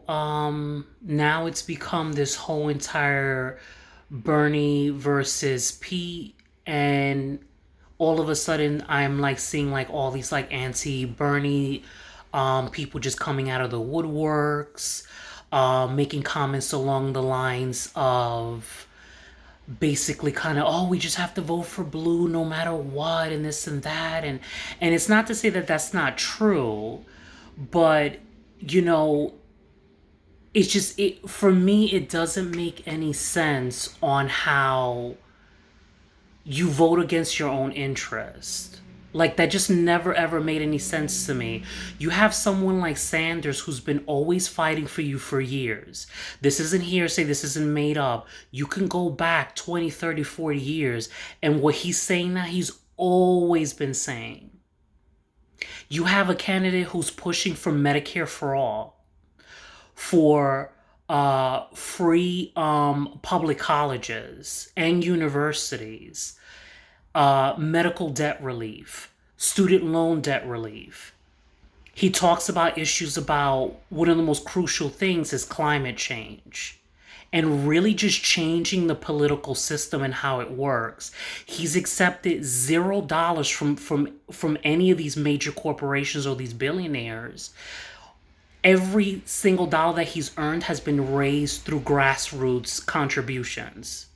Now it's become this whole entire Bernie versus Pete, and all of a sudden I'm like seeing like all these like anti-Bernie people just coming out of the woodworks, making comments along the lines of basically kind of, oh, we just have to vote for blue no matter what, and this and that, and it's not to say that that's not true, but you know, it's just it for me it doesn't make any sense on how you vote against your own interest. Like, that just never ever made any sense to me. You have someone like Sanders who's been always fighting for you for years. This isn't hearsay, this isn't made up. You can go back 20, 30, 40 years, and what he's saying now, he's always been saying. You have a candidate who's pushing for Medicare for all, for free public colleges and universities, medical debt relief, student loan debt relief. He talks about issues about one of the most crucial things is climate change and really just changing the political system and how it works. He's accepted $0 from any of these major corporations or these billionaires. Every single dollar that he's earned has been raised through grassroots contributions.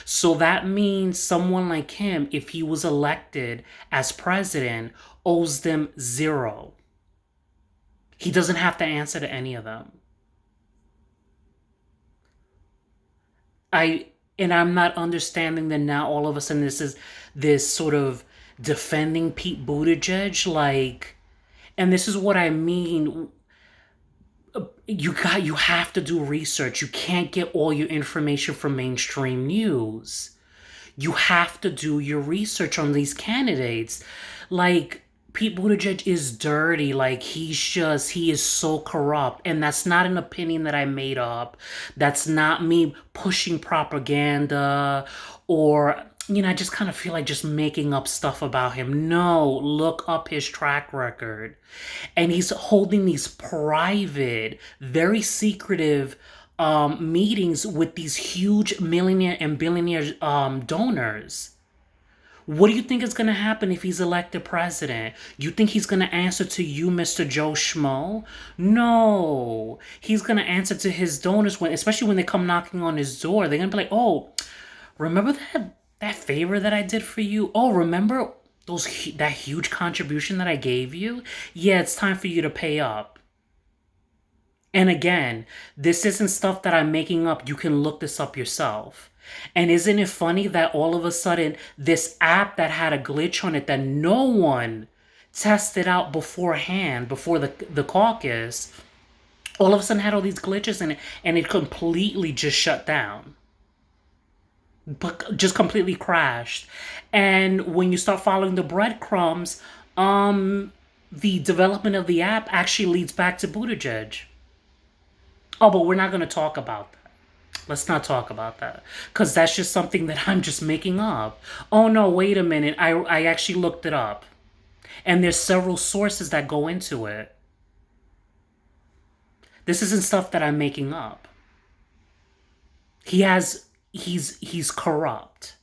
So that means someone like him, if he was elected as president, owes them zero. He doesn't have to answer to any of them. I and I'm not understanding that now all of a sudden this is this sort of defending Pete Buttigieg, like, and this is what I mean. You have to do research. You can't get all your information from mainstream news. You have to do your research on these candidates. Like, Pete Buttigieg is dirty. Like, he is so corrupt. And that's not an opinion that I made up. That's not me pushing propaganda or, I just kind of feel like just making up stuff about him. No, look up his track record. And he's holding these private, very secretive meetings with these huge millionaire and billionaire donors. What do you think is going to happen if he's elected president? You think he's going to answer to you, Mr. Joe Schmo? No. He's going to answer to his donors, especially when they come knocking on his door. They're going to be like, oh, remember that favor that I did for you? Oh, remember that huge contribution that I gave you? Yeah, it's time for you to pay up. And again, this isn't stuff that I'm making up. You can look this up yourself. And isn't it funny that all of a sudden this app that had a glitch on it that no one tested out beforehand, before the caucus, all of a sudden had all these glitches in it, and it completely just shut down. But just completely crashed. And when you start following the breadcrumbs, the development of the app actually leads back to Buttigieg. Oh, but we're not going to talk about that. Let's not talk about that. Because that's just something that I'm just making up. Oh, no, wait a minute. I actually looked it up. And there's several sources that go into it. This isn't stuff that I'm making up. He's corrupt.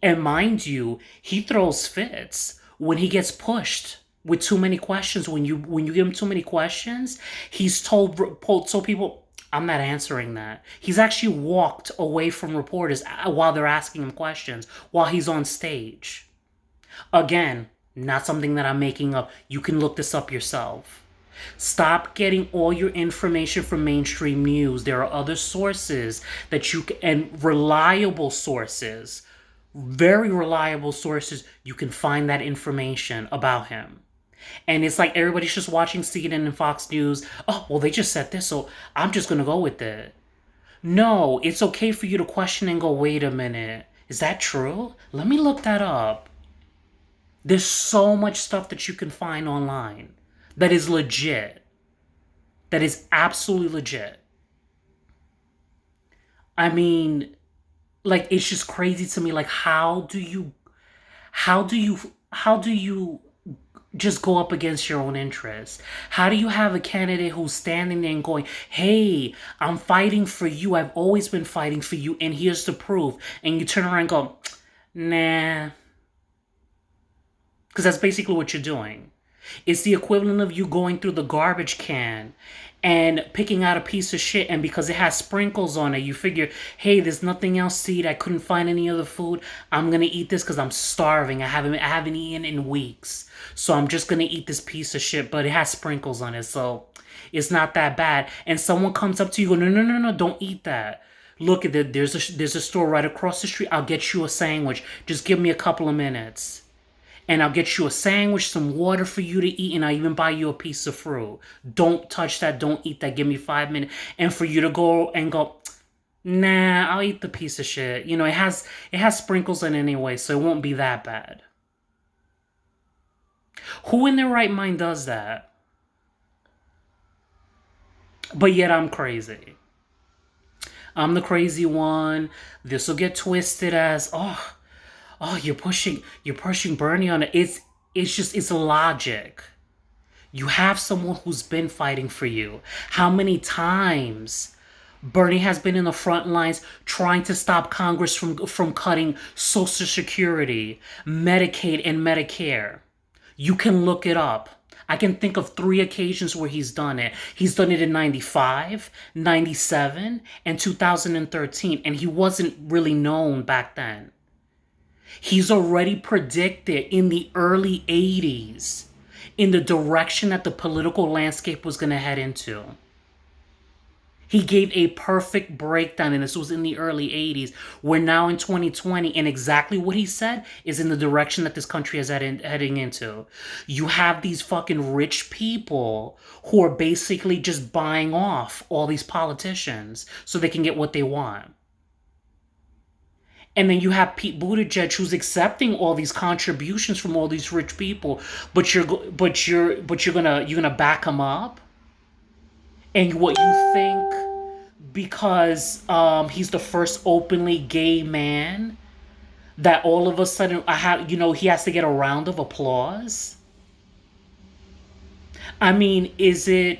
And mind you, he throws fits when he gets pushed with too many questions. When you give him too many questions, he's told people, I'm not answering that. He's actually walked away from reporters while they're asking him questions while he's on stage. Again, not something that I'm making up. You can look this up yourself. Stop getting all your information from mainstream news. There are other sources that and reliable sources, very reliable sources, you can find that information about him. And it's like everybody's just watching CNN and Fox News. Oh, well, they just said this, so I'm just going to go with it. No, it's okay for you to question and go, wait a minute. Is that true? Let me look that up. There's so much stuff that you can find online that is legit. That is absolutely legit. I mean, like, it's just crazy to me. Like, how do you just go up against your own interests? How do you have a candidate who's standing there and going, hey, I'm fighting for you. I've always been fighting for you, and here's the proof. And you turn around and go, nah. Because that's basically what you're doing. It's the equivalent of you going through the garbage can and picking out a piece of shit, and because it has sprinkles on it, you figure, hey, there's nothing else to eat. I couldn't find any other food. I'm gonna eat this because I'm starving. I haven't eaten in weeks. So I'm just gonna eat this piece of shit, but it has sprinkles on it, so it's not that bad. And someone comes up to you, go, no, no, no, no, don't eat that. Look at it. There's a store right across the street. I'll get you a sandwich. Just give me a couple of minutes and I'll get you a sandwich, some water for you to eat, and I'll even buy you a piece of fruit. Don't touch that. Don't eat that. Give me 5 minutes. And for you to go and go, nah, I'll eat the piece of shit. You know, it has sprinkles in it anyway, so it won't be that bad. Who in their right mind does that? But yet I'm crazy. I'm the crazy one. This will get twisted as, oh, you're pushing Bernie on it. It's logic. You have someone who's been fighting for you. How many times Bernie has been in the front lines trying to stop Congress from cutting Social Security, Medicaid, and Medicare. You can look it up. I can think of 3 occasions where he's done it. He's done it in 95, 97, and 2013, and he wasn't really known back then. He's already predicted in the early 80s in the direction that the political landscape was going to head into. He gave a perfect breakdown, and this was in the early 80s. We're now in 2020, and exactly what he said is in the direction that this country is heading into. You have these fucking rich people who are basically just buying off all these politicians so they can get what they want. And then you have Pete Buttigieg who's accepting all these contributions from all these rich people, but you're gonna back him up, and what you think because he's the first openly gay man that all of a sudden he has to get a round of applause. I mean, is it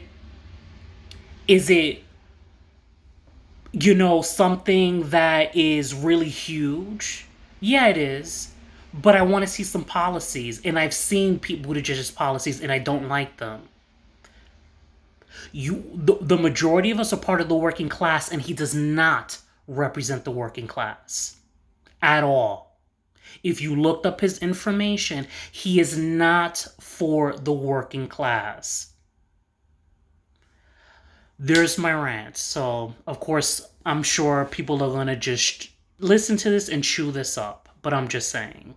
something that is really huge? Yeah, it is. But I want to see some policies, and I've seen Pete Buttigieg's policies, and I don't like them. The majority of us are part of the working class, and he does not represent the working class at all. If you looked up his information, he is not for the working class. There's my rant. So, of course, I'm sure people are going to just listen to this and chew this up, but I'm just saying.